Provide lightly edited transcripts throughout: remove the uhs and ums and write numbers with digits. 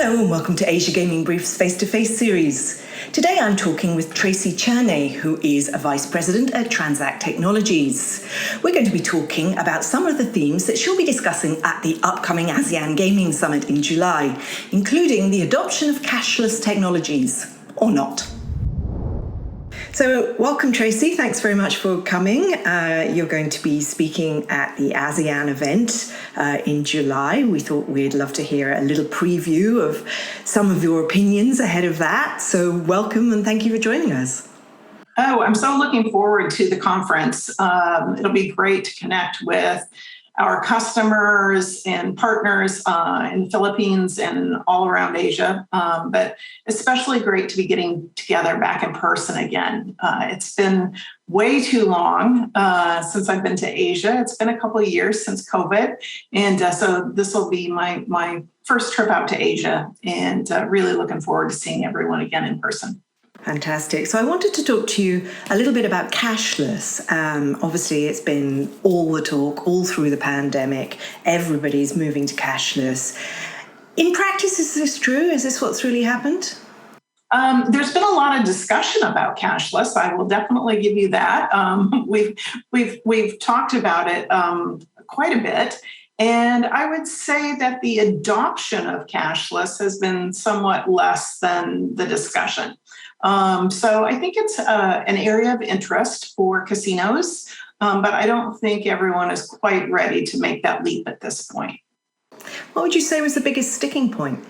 Hello and welcome to Asia Gaming Brief's face-to-face series. Today I'm talking with Tracey Chernay, who is a Vice President at Transact Technologies. We're going to be talking about some of the themes that she'll be discussing at the upcoming ASEAN Gaming Summit in July, including the adoption of cashless technologies, or not. So welcome, Tracey. Thanks very much for coming. You're going to be speaking at the ASEAN event in July. We thought we'd love to hear a little preview of some of your opinions ahead of that. So welcome and thank you for joining us. Oh, I'm so looking forward to the conference. It'll be great to connect with our customers and partners in the Philippines and all around Asia, but especially great to be getting together back in person again. It's been way too long since I've been to Asia. It's been a couple of years since COVID, and so this will be my first trip out to Asia, and really looking forward to seeing everyone again in person. Fantastic. So I wanted to talk to you a little bit about cashless. Obviously, it's been all the talk all through the pandemic. Everybody's moving to cashless. In practice, is this true? Is this what's really happened? There's been a lot of discussion about cashless. I will definitely give you that. We've talked about it quite a bit. And I would say that the adoption of cashless has been somewhat less than the discussion. So I think it's an area of interest for casinos, but I don't think everyone is quite ready to make that leap at this point. What would you say was the biggest sticking point?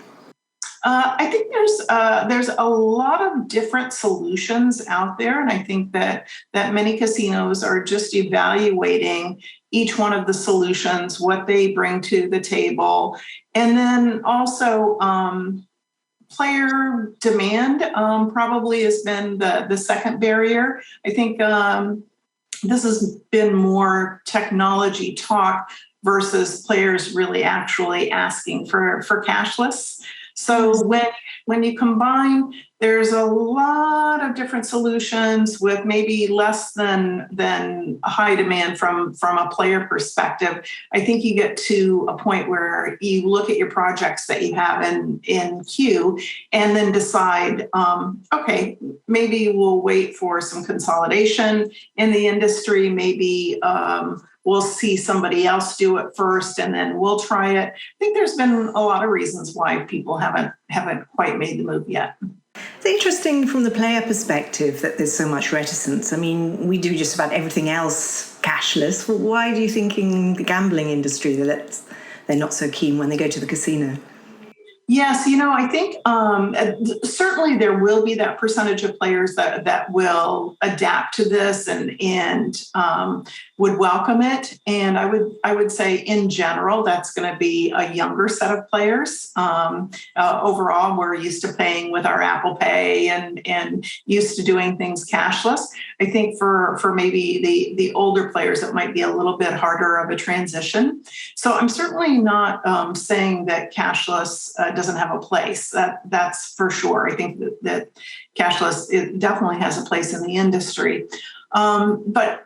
I think there's a lot of different solutions out there, and I think that many casinos are just evaluating each one of the solutions, what they bring to the table, and then also player demand probably has been the second barrier. I think this has been more technology talk versus players really actually asking for cashless. So when you combine, there's a lot of different solutions with maybe less than a high demand from a player perspective. I think you get to a point where you look at your projects that you have in queue and then decide, okay, maybe we'll wait for some consolidation in the industry. Maybe we'll see somebody else do it first and then we'll try it. I think there's been a lot of reasons why people haven't quite made the move yet. It's interesting from the player perspective that there's so much reticence. I mean, we do just about everything else cashless. Well, why do you think in the gambling industry that they're not so keen when they go to the casino? Yes, I think certainly there will be that percentage of players that will adapt to this and would welcome it. And I would say in general that's going to be a younger set of players. Overall, we're used to paying with our Apple Pay and used to doing things cashless. I think for maybe the older players, it might be a little bit harder of a transition. So I'm certainly not saying that cashless doesn't have a place. That's for sure. I think that cashless, it definitely has a place in the industry. But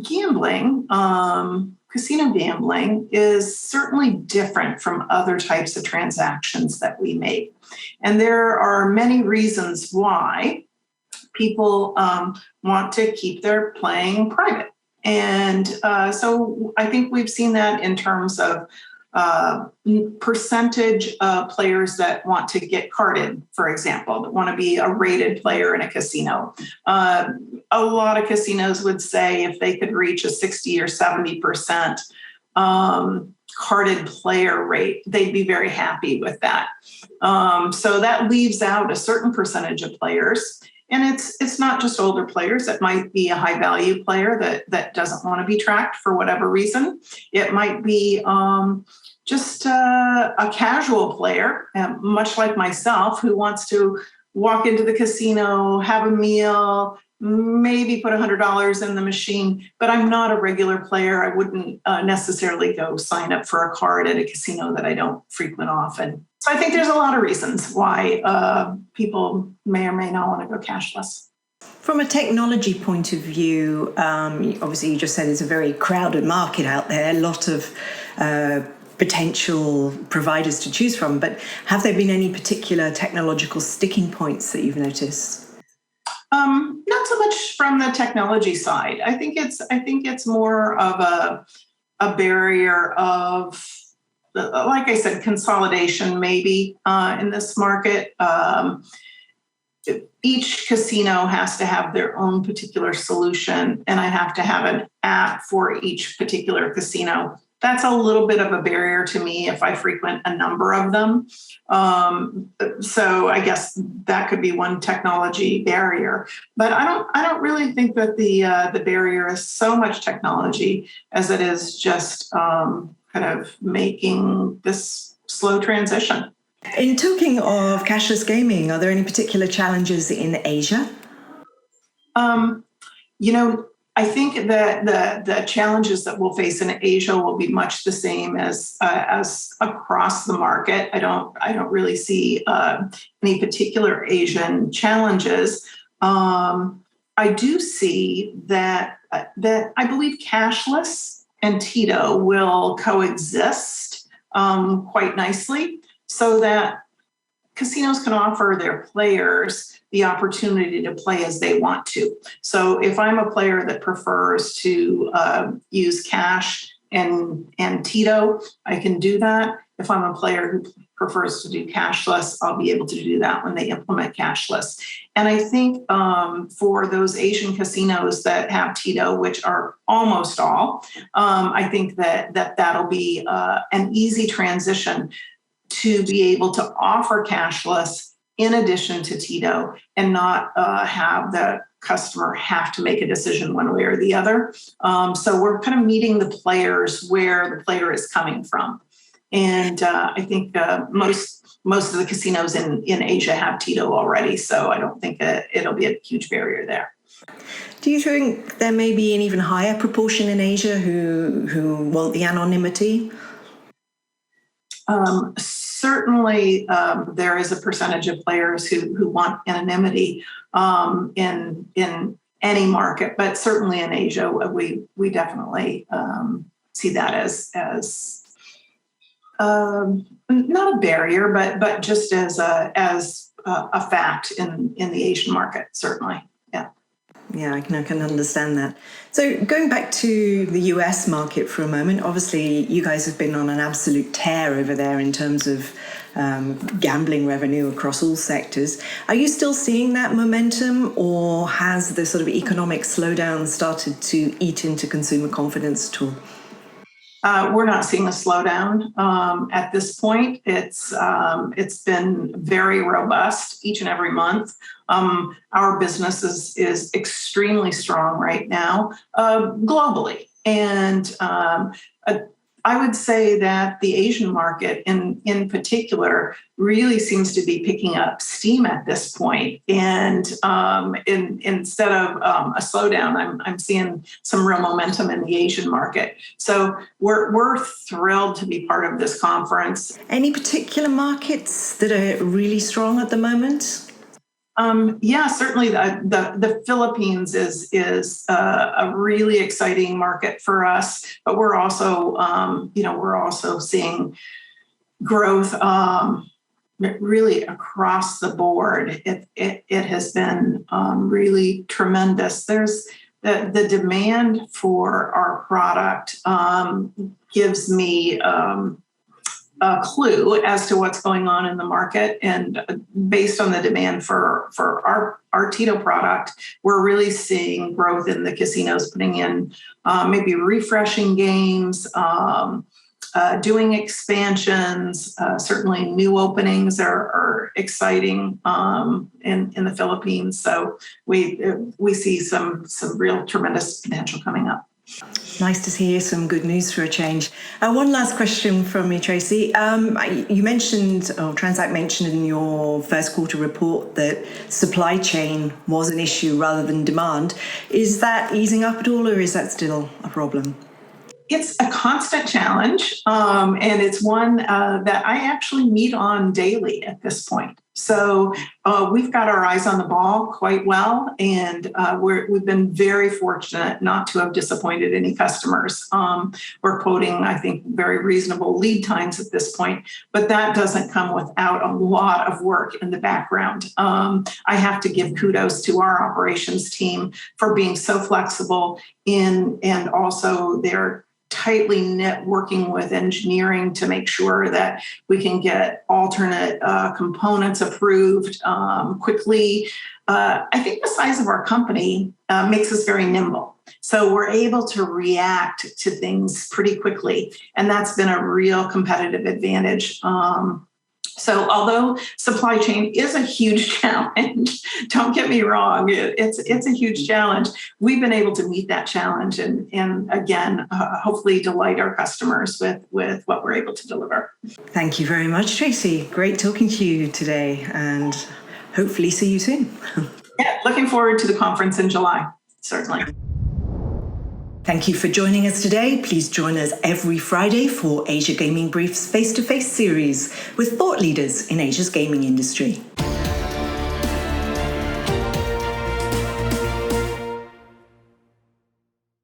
gambling, casino gambling is certainly different from other types of transactions that we make. And there are many reasons why people want to keep their playing private. And so I think we've seen that in terms of percentage of players that want to get carded, for example, that want to be a rated player in a casino. A lot of casinos would say if they could reach a 60 or 70% carded player rate, they'd be very happy with that. So that leaves out a certain percentage of players. And it's not just older players. It might be a high value player that doesn't want to be tracked for whatever reason. It might be just a casual player, much like myself, who wants to walk into the casino, have a meal, maybe put $100 in the machine, but I'm not a regular player. I wouldn't necessarily go sign up for a card at a casino that I don't frequent often. So I think there's a lot of reasons why people may or may not want to go cashless. From a technology point of view, obviously you just said it's a very crowded market out there, a lot of potential providers to choose from, but have there been any particular technological sticking points that you've noticed? Not so much from the technology side. I think it's more of a barrier of, like I said, consolidation maybe in this market. Each casino has to have their own particular solution, and I have to have an app for each particular casino. That's a little bit of a barrier to me if I frequent a number of them. So I guess that could be one technology barrier. But I don't really think that the barrier is so much technology as it is just kind of making this slow transition. In talking of cashless gaming, are there any particular challenges in Asia? I think that the challenges that we'll face in Asia will be much the same as across the market. I don't really see any particular Asian challenges. I do see that I believe cashless and Tito will coexist quite nicely, so that casinos can offer their players the opportunity to play as they want to. So if I'm a player that prefers to use cash and Tito, I can do that. If I'm a player who prefers to do cashless, I'll be able to do that when they implement cashless. And I think for those Asian casinos that have Tito, which are almost all, I think that'll be an easy transition to be able to offer cashless in addition to Tito, and not have the customer have to make a decision one way or the other. So we're kind of meeting the players where the player is coming from. And I think most of the casinos in Asia have Tito already, so I don't think it'll be a huge barrier there. Do you think there may be an even higher proportion in Asia who want the anonymity? Certainly, there is a percentage of players who want anonymity in any market, but certainly in Asia, we definitely see that as not a barrier, but just as a fact in the Asian market, certainly. Yeah, I can understand that. So going back to the US market for a moment, obviously you guys have been on an absolute tear over there in terms of gambling revenue across all sectors. Are you still seeing that momentum, or has the sort of economic slowdown started to eat into consumer confidence at all? We're not seeing a slowdown at this point. It's been very robust each and every month. Our business is extremely strong right now globally, and I would say that the Asian market in particular really seems to be picking up steam at this point. And instead of a slowdown, I'm seeing some real momentum in the Asian market. So we're thrilled to be part of this conference. Any particular markets that are really strong at the moment? Yeah, certainly the Philippines is a really exciting market for us, but we're also seeing growth really across the board. It has been really tremendous. There's the demand for our product gives me a clue as to what's going on in the market, and based on the demand for our Tito product, we're really seeing growth in the casinos putting in maybe refreshing games, doing expansions. Certainly, new openings are exciting in the Philippines. So we see some real tremendous potential coming up. Nice to hear some good news for a change. One last question from me, Tracey. You mentioned, or Transact mentioned in your first quarter report, that supply chain was an issue rather than demand. Is that easing up at all, or is that still a problem? It's a constant challenge, and it's one that I actually meet on daily at this point. So we've got our eyes on the ball quite well, and we've been very fortunate not to have disappointed any customers. We're quoting, I think, very reasonable lead times at this point, but that doesn't come without a lot of work in the background. I have to give kudos to our operations team for being so flexible and also their tightly knit working with engineering to make sure that we can get alternate components approved quickly. I think the size of our company makes us very nimble. So we're able to react to things pretty quickly. And that's been a real competitive advantage. So although supply chain is a huge challenge, don't get me wrong, it's a huge challenge. We've been able to meet that challenge and again, hopefully delight our customers with what we're able to deliver. Thank you very much, Tracey. Great talking to you today and hopefully see you soon. Yeah, looking forward to the conference in July, certainly. Thank you for joining us today. Please join us every Friday for Asia Gaming Briefs face-to-face series with thought leaders in Asia's gaming industry.